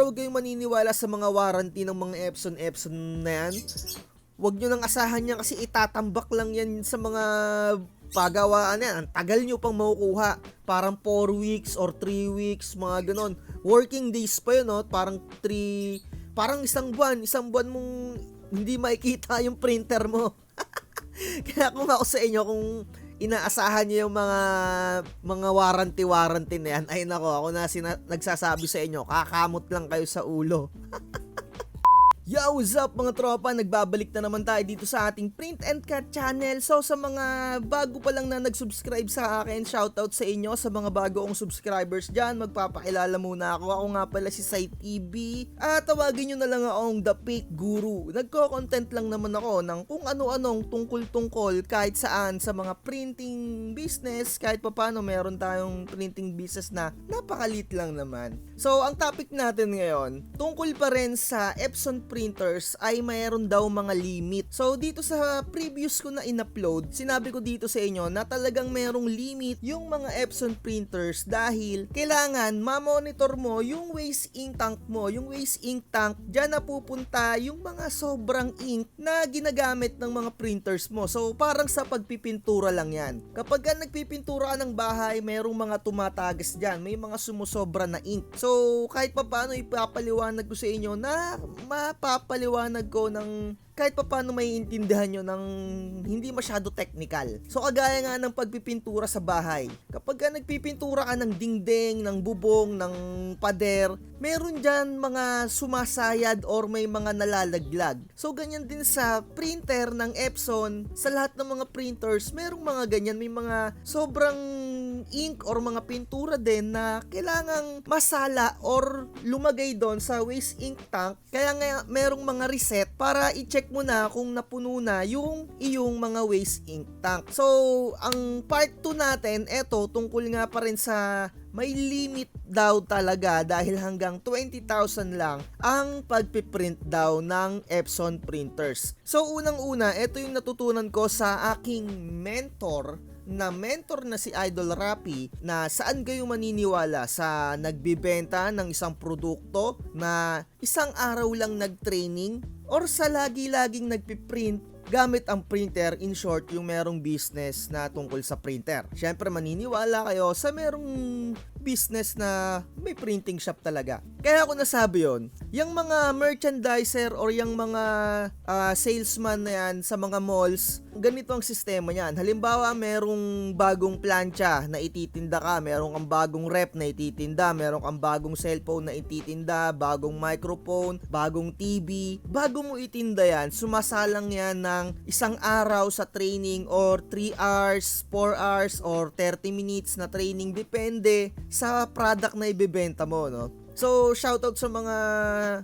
huwag kayong maniniwala sa mga warranty ng mga Epson na yan. Huwag nyo nang asahan yan kasi itatambak lang yan sa mga pagawaan yan. Ang tagal nyo pang makukuha. Parang 4 weeks or 3 weeks, mga ganon. Working days pa yun, no? Parang isang buwan mong hindi makikita yung printer mo. Kaya kung ako sa inyo, kung inaasahan niyo yung mga warranty na yan, ay nako, ako na nagsasabi sa inyo, kakamot lang kayo sa ulo. Yo, what's up mga tropa? Nagbabalik na naman tayo dito sa ating Print and Cut channel. So sa mga bago pa lang na nag-subscribe sa akin, shoutout sa inyo. Sa mga bago kong subscribers dyan, magpapakilala muna ako. Ako nga pala si Sai TV. At tawagin nyo na lang akong The Fake Guru. Nagko-content lang naman ako ng kung ano-anong tungkol-tungkol kahit saan sa mga printing business. Kahit pa paano meron tayong printing business na napakalit lang naman. So ang topic natin ngayon, tungkol pa rin sa Epson printers ay mayroon daw mga limit. So dito sa previous ko na in-upload, sinabi ko dito sa inyo na talagang mayroong limit yung mga Epson printers dahil kailangan ma-monitor mo yung waste ink tank mo. Yung waste ink tank, dyan na pupunta yung mga sobrang ink na ginagamit ng mga printers mo. So parang sa pagpipintura lang yan. Kapag ka nagpipintura ka ng bahay, mayroong mga tumatagas dyan. May mga sumusobra na ink. So kahit pa paano ipapaliwanag ko sa inyo na mapapaliwanag ko ng kahit pa paano may intindihan nyo ng hindi masyado technical. So kagaya nga ng pagpipintura sa bahay. Kapag ka nagpipintura ka ng dingding, ng bubong, ng pader, meron dyan mga sumasayad or may mga nalalaglag. So ganyan din sa printer ng Epson, sa lahat ng mga printers, merong mga ganyan. May mga sobrang ink or mga pintura din na kailangang masala or lumagay doon sa waste ink tank. Kaya nga merong mga reset para i-check mo na kung napuno na yung iyong mga waste ink tank. So, ang part 2 natin, eto, tungkol nga pa rin sa may limit daw talaga dahil hanggang 20,000 lang ang pagpiprint daw ng Epson printers. So, unang-una, eto yung natutunan ko sa aking mentor na si Idol Rapi na saan kayo maniniwala sa nagbibenta ng isang produkto na isang araw lang nag-training or sa lagi-laging nagpiprint gamit ang printer, in short, yung merong business na tungkol sa printer. Syempre maniniwala kayo sa merong business na may printing shop talaga. Kaya ako nasabi yon, yung mga merchandiser or yung mga salesman na yan sa mga malls, ganito ang sistema niyan. Halimbawa, merong bagong plancha na ititinda ka, merong ang bagong rep na ititinda, merong ang bagong cellphone na ititinda, bagong microphone, bagong TV. Bago mo itinda yan, sumasalang yan ng isang araw sa training or 3 hours, 4 hours, or 30 minutes na training, depende sa product na ibebenta mo, no? So, shoutout sa mga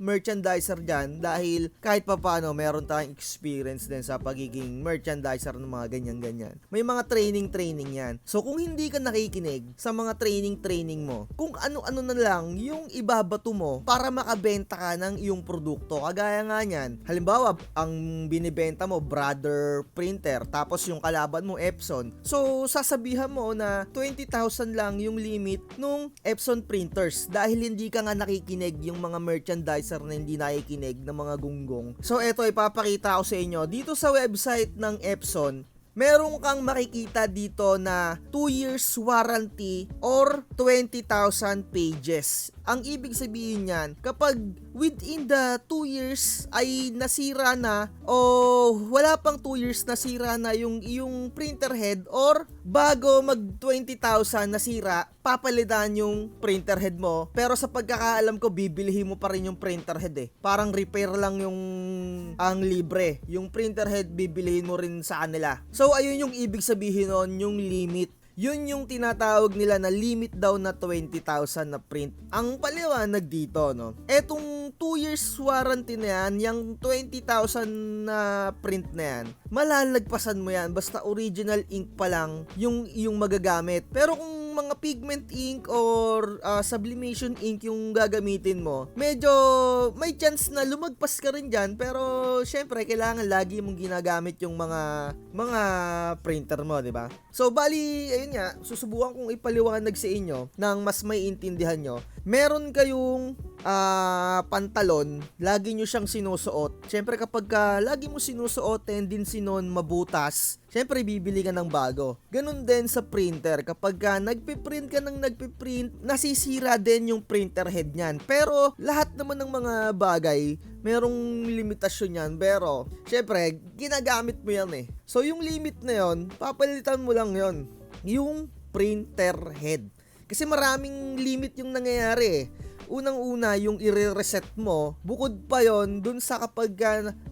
merchandiser dyan dahil kahit pa paano meron tayong experience din sa pagiging merchandiser ng mga ganyan-ganyan. May mga training yan. So, kung hindi ka nakikinig sa mga training mo, kung ano-ano na lang yung ibabato mo para makabenta ka ng iyong produkto. Kagaya nga niyan, halimbawa, ang binibenta mo, Brother Printer, tapos yung kalaban mo, Epson. So, sasabihan mo na 20,000 lang yung limit nung Epson printers dahil hindi ka nga nakikinig yung mga merchandiser na hindi nakikinig ng mga gunggong. So eto, ipapakita ko sa inyo dito sa website ng Epson. Meron kang makikita dito na 2 years warranty or 20,000 pages. Ang ibig sabihin niyan, kapag within the 2 years ay nasira na o wala pang 2 years nasira na yung iyong printer head or bago mag 20,000 nasira, papalitan yung printer head mo. Pero sa pagkakaalam ko, bibilihin mo pa rin yung printer head eh. Parang repair lang yung ang libre. Yung printer head, bibilihin mo rin sa kanila. So ayun yung ibig sabihin nun, yung limit. Yun yung tinatawag nila na limit daw na 20,000 na print. Ang paliwanag dito, no? Etong 2 years warranty na yan, yung 20,000 na print na yan, malalagpasan mo yan basta original ink pa lang yung magagamit. Pero kung mga pigment ink or sublimation ink yung gagamitin mo, medyo may chance na lumagpas ka rin dyan, pero syempre kailangan lagi mong ginagamit yung mga printer mo, di ba? So bali, ayun nga, susubukan kong ipaliwanag sa inyo nang mas may intindihan nyo. meron kayong pantalon, lagi nyo siyang sinusuot. Siyempre kapag lagi mo sinusuot, tendency nun mabutas, siyempre bibili ka ng bago. Ganun din sa printer, kapag nagpiprint ka ng nagpiprint, nasisira din yung printer head niyan. Pero lahat naman ng mga bagay, merong limitasyon yan. Pero siyempre, ginagamit mo yan eh. So yung limit na yon, papalitan mo lang yon, yung printer head. Kasi maraming limit yung nangyayari eh. Unang-una, yung i-reset mo, bukod pa yon dun sa kapag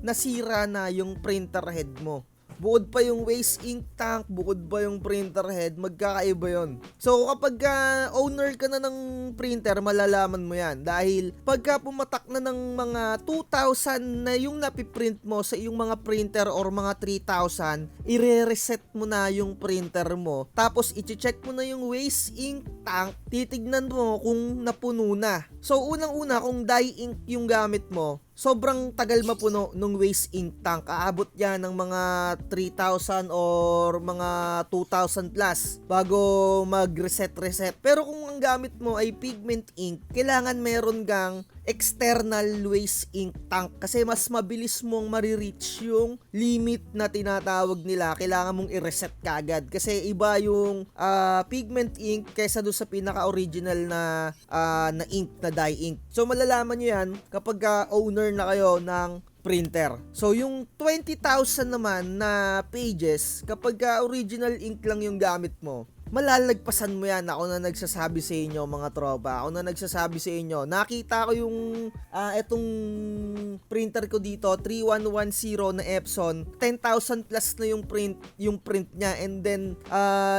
nasira na yung printer head mo. Bukod pa yung waste ink tank, bukod pa yung printer head, magkakaiba yon. So kapag owner ka na ng printer, malalaman mo yan. Dahil pagka pumatak na ng mga 2,000 na yung napiprint mo sa iyong mga printer or mga 3,000, i-reset mo na yung printer mo. Tapos i-check mo na yung waste ink tank, titignan mo kung napuno na. So unang-una, kung dye ink yung gamit mo, sobrang tagal mapuno nung waste ink tank. Aabot yan ng mga 3,000 or mga 2,000 plus bago mag-reset. Pero kung ang gamit mo ay pigment ink, kailangan meron kang external waste ink tank kasi mas mabilis mong marireach yung limit na tinatawag nila. Kailangan mong i-reset kagad kasi iba yung pigment ink kaysa doon sa pinaka-original na ink, na dye ink. So malalaman nyo yan kapag owner na kayo ng printer. So yung 20,000 naman na pages, kapag original ink lang yung gamit mo, malalagpasan mo yan. Ako na nagsasabi sa inyo mga tropa. Ako na nagsasabi sa inyo. Nakita ko yung etong printer ko dito, 3110 na Epson. 10,000 plus na yung print niya. And then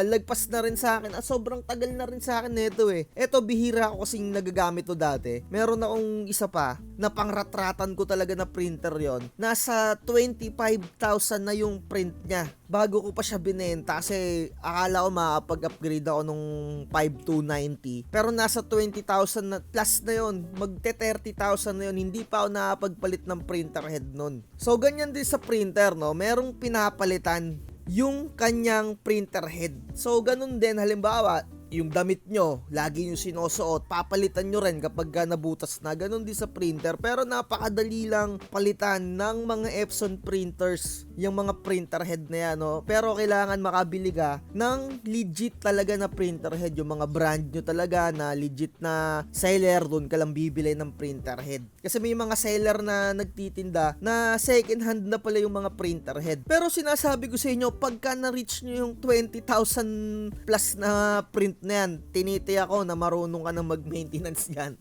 lagpas na rin sa akin. Sobrang tagal na rin sa akin nito eh. Eto, bihira ako kasing nagagamit to dati. Meron akong isa pa na pangratratan ko talaga na printer yon. Nasa 25,000 na yung print niya bago ko pa siya binenta kasi akala ko makapag-upgrade ako nung 5290. Pero nasa 20,000 na plus na yon, magte 30,000 na yon, hindi pa ako nakapagpalit ng printer head nun. So ganyan din sa printer, no, merong pinapalitan yung kanyang printer head. So ganun din, halimbawa yung damit nyo, lagi nyo sinusuot, papalitan nyo rin kapag nabutas na. Ganon din sa printer. Pero napakadali lang palitan ng mga Epson printers, yung mga printer head na yan, no? Pero kailangan makabili ka ng legit talaga na printer head. Yung mga brand nyo talaga na legit na seller, doon ka lang bibili ng printer head. Kasi may mga seller na nagtitinda na second hand na pala yung mga printer head. Pero sinasabi ko sa inyo, pagka na-reach nyo yung 20,000 plus na print na yan, tinitiyak ko na marunong ka na mag-maintenance yan.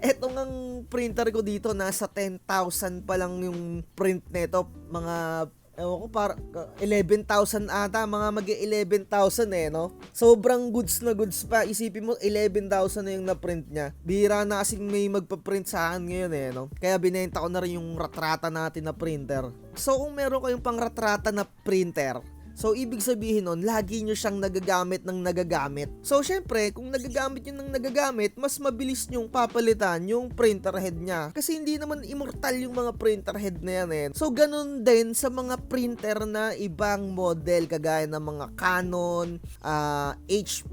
Etong ang printer ko dito, nasa 10,000 pa lang yung print nito. Mga ewan ko, para 11,000 ata, mga mag-11,000 eh, no? Sobrang goods na goods pa. Isipin mo, 11,000 na yung na-print niya. Bihira na kasing may magpa-print sa akin ngayon eh, no? Kaya binenta ko na rin yung ratrata natin na printer. So kung meron kayong pang ratrata na printer, so, ibig sabihin nun, lagi nyo siyang nagagamit ng nagagamit. So, syempre, kung nagagamit nyo ng nagagamit, mas mabilis nyong papalitan yung printer head niya. Kasi hindi naman immortal yung mga printer head na yan eh. So, ganun din sa mga printer na ibang model, kagaya ng mga Canon, HP,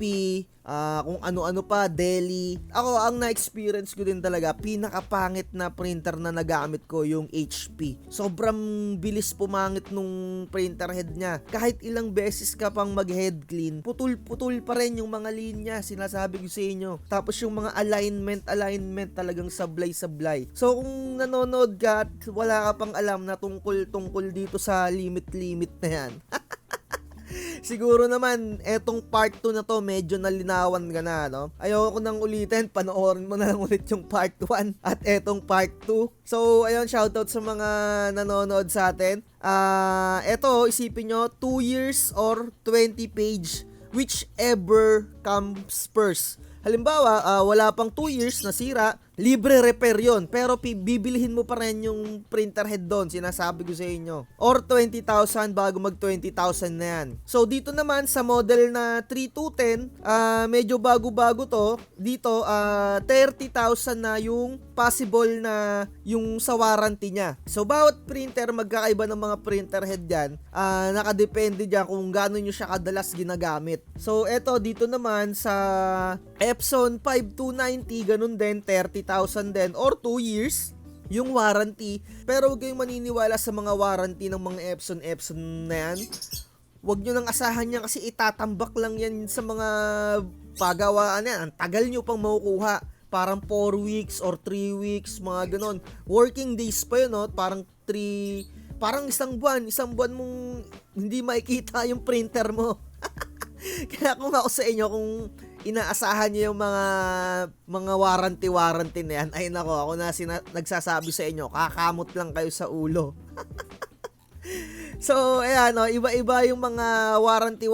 kung ano-ano pa, Dell. Ako, ang na-experience ko din talaga, pinakapangit na printer na nagamit ko yung HP. Sobrang bilis pumangit nung printer head niya. Kahit ilang beses ka pang mag-head clean, putul-putul pa rin yung mga linya, sinasabi ko sa inyo. Tapos yung mga alignment talagang sablay-sablay. So kung nanonood ka at wala ka pang alam na tungkol dito sa limit na yan, siguro naman, etong part 2 na to, medyo nalinawan ka na, no? Ayoko nang ulitin, panoorin mo na lang ulit yung part 1 at etong part 2. So, ayun, shoutout sa mga nanonood sa atin. Eto, isipin nyo, 2 years or 20 page, whichever comes first. Halimbawa, wala pang 2 years, nasira, libre repair yon, pero bibilihin mo pa rin yung printer head doon, sinasabi ko sa inyo. Or 20,000 bago mag 20,000 na yan. So dito naman sa model na 3210, medyo bago-bago to. Dito 30,000 na yung possible na yung sa warranty niya. So bawat printer magkakaiba ng mga printer head yan. Nakadepende dyan kung gaano nyo siya kadalas ginagamit. So eto dito naman sa Epson 5290, ganun din, 30,000 din or 2 years yung warranty. Pero huwag kayong maniniwala sa mga warranty ng mga Epson na yan. Huwag nyo nang asahan yan kasi itatambak lang yan sa mga pagawaan yan. Ang tagal nyo pang makukuha. Parang 4 weeks or 3 weeks, mga ganon. Working days pa yun, no? Parang isang buwan mong hindi makikita yung printer mo. Kaya kung ako sa inyo, kung inaasahan niyo yung mga warranty na yan, ay nako, ako na nagsasabi sa inyo, kakamot lang kayo sa ulo. So, ayan, no, iba-iba yung mga warranty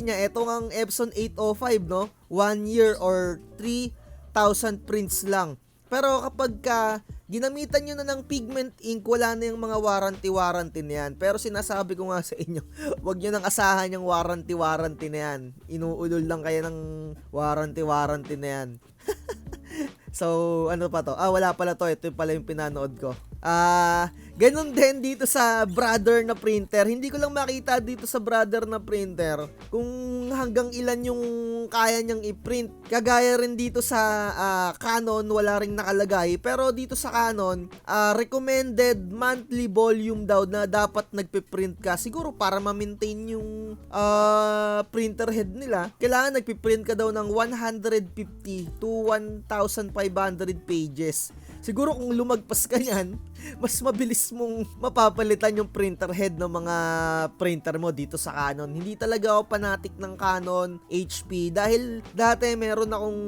niya. Ito ang Epson 805, no? 1 year or 3,000 prints lang. Pero kapag ginamitan nyo na ng pigment ink, wala na yung mga warranty na yan. Pero sinasabi ko nga sa inyo, wag nyo nang asahan yung warranty na yan. Inuulol lang kayo ng warranty na yan. So, ano pa to? Wala pala to. Ito pala yung pinanood ko. Ganun din dito sa brother na printer. Hindi ko lang makita dito sa brother na printer kung hanggang ilan yung kaya niyang i-print. Kagaya rin dito sa Canon, wala ring nakalagay. Pero dito sa Canon, recommended monthly volume daw na dapat nagpiprint ka. Siguro para ma-maintain yung printer head nila. Kailangan nagpiprint ka daw ng 150 to 1,500 pages. Siguro kung lumagpas ka yan, mas mabilis mong mapapalitan yung printer head ng mga printer mo dito sa Canon. Hindi talaga ako fanatic ng Canon, HP. Dahil dati meron akong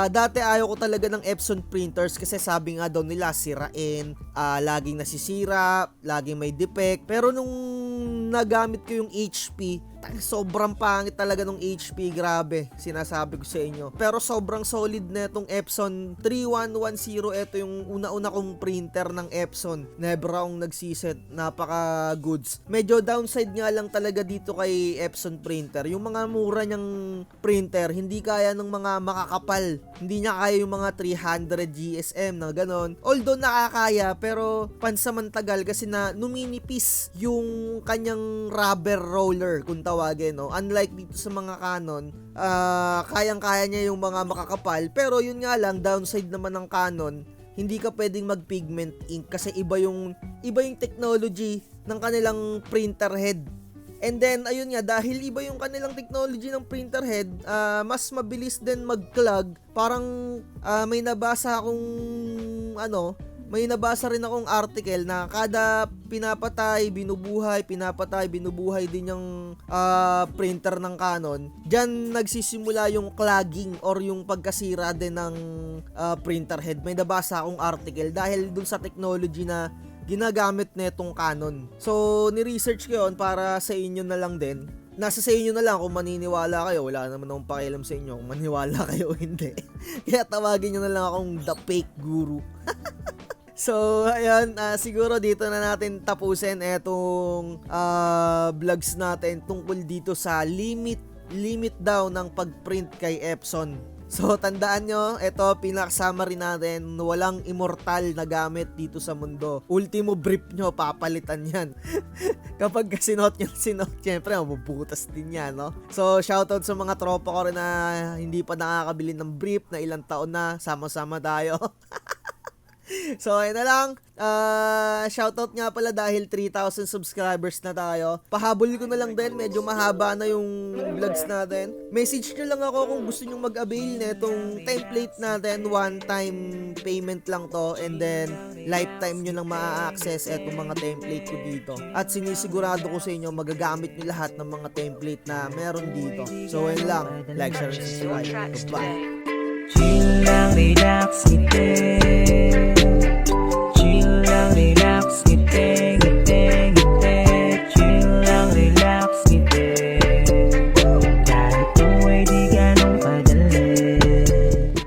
dati ayaw ko talaga ng Epson printers kasi sabi nga daw nila sirain, laging nasisira, laging may defect. Pero nung nagamit ko yung HP, sobrang pangit talaga nung HP, grabe, sinasabi ko sa inyo. Pero sobrang solid na itong Epson 3110. Ito yung una-una kong printer ng Epson. Never akong nagsiset, napaka goods. Medyo downside nga lang talaga dito kay Epson printer. Yung mga mura niyang printer, hindi kaya ng mga makakapal. Hindi niya kaya yung mga 300 GSM na ganon. Although nakakaya, pero pansamantagal kasi na numinipis yung kanyang rubber roller, kung tawagin, no? Unlike dito sa mga Canon, kayang-kaya niya yung mga makakapal, pero yun nga lang, downside naman ng Canon, hindi ka pwedeng mag-pigment ink kasi iba yung technology ng kanilang printer head. And then, ayun nga, dahil iba yung kanilang technology ng printer head, mas mabilis din mag-clog. Parang may nabasa rin akong article na kada pinapatay, binubuhay din yung printer ng Canon. Diyan nagsisimula yung clogging or yung pagkasira din ng printer head. May nabasa akong article dahil dun sa technology na ginagamit netong Canon. So, ni-research ko yun para sa inyo na lang din. Nasa sa inyo na lang kung maniniwala kayo. Wala naman akong pakialam sa inyo kung maniwala kayo o hindi. Kaya tawagin nyo na lang akong The Fake Guru. So, ayan, siguro dito na natin tapusin etong vlogs natin tungkol dito sa limit daw ng pagprint kay Epson. So, tandaan nyo, ito, pinaka-summary natin, walang immortal na gamit dito sa mundo. Ultimo brief nyo, papalitan yan. Kapag sinot nyo, syempre, mabubutas din yan, no? So, shoutout sa mga tropa ko rin na hindi pa nakakabili ng brief na ilang taon na, sama-sama tayo. So, ayun na lang. Shoutout nga pala dahil 3,000 subscribers na tayo. Pahabol ko na lang din. Medyo mahaba na yung vlogs natin. Message nyo lang ako kung gusto nyo mag-avail na itong template natin. One-time payment lang to. And then, lifetime nyo lang ma-access itong mga template ko dito. At sinisigurado ko sa inyo, magagamit nyo lahat ng mga template na meron dito. So, ayun lang. Like, share, and subscribe. Goodbye.